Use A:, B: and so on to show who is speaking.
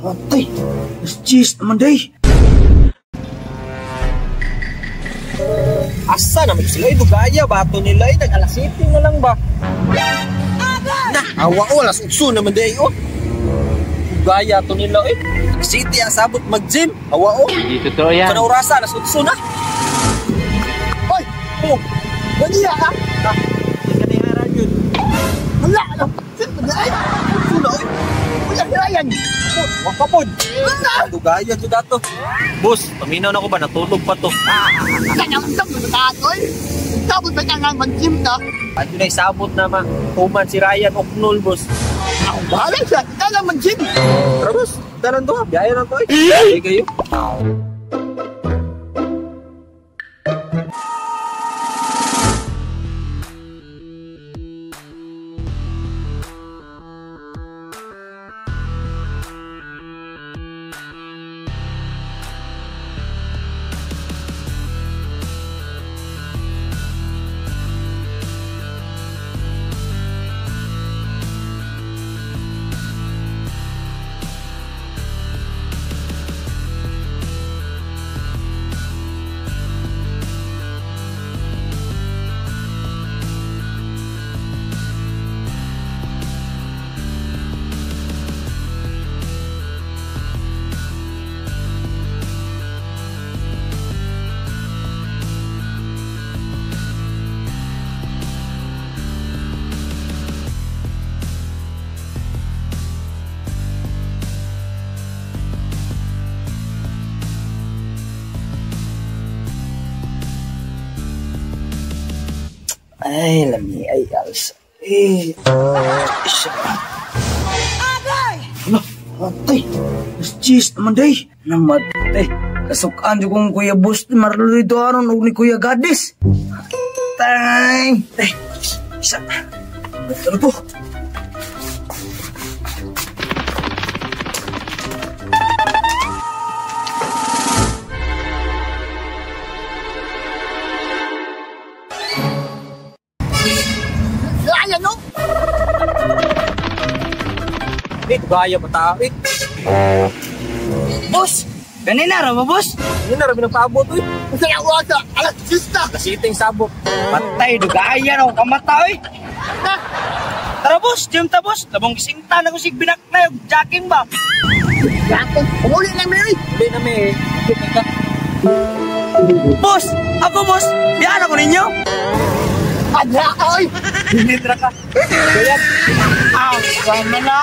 A: Atay, cheese naman day.
B: Asa naman sila ito gaya, bato nila ay nag-alas 7 na lang ba? Na, awa ko, alas 8 naman day oh. Gaya to nila eh. City asabot mag-gym, awa ko.
C: Hindi totoo yan.
B: Sa orasa, alas 8 na. Hoy, oh, baniya ka? Ah, hindi ka nayaran yun.
A: Wala, ano? Sino ay?
B: Sula eh.
A: Wala na yan.
B: Wakapod. Ito gaya to dato. Boss, paminaw na ko ba? Natulog pa to.
A: Kanang-tang mo na atoy. Tapos ba ka nga mag-gym na?
B: At yun ay sabot na tuman si Ryan Oknol, boss.
A: Ako bahala siya. Ika lang mag-gym.
B: Tara, boss. Daran to ha. Biyaya lang to eh. Okay kayo.
A: Ay, lami ay alsa. Isa. Agay! Ano? Atay, cheese naman day. Namatay. Kasukaan dyan kong Kuya Boss ni Marlorito Aron o ni Kuya Gadis. Atay. Ay, isa. Ano po? Ayan no?
B: Gaya ba tao eh?
A: Boss! Kanina raw ba, boss?
B: Hindi na rin nagpaabot eh.
A: Kasi ako asa, alas 6 na.
B: Kasiting sabot.
A: Patay, dugaya raw, kamatay. Na, tara boss, gym ta boss. Labong kisinta na ko sig binak na yung jacking ba? Jacking? Umuli na may.
B: Hindi na may
A: Boss! Ako boss! Biyaan ako ninyo! Adra ka oy!
B: Hinitra ka. Kaya,
A: Ang sama na!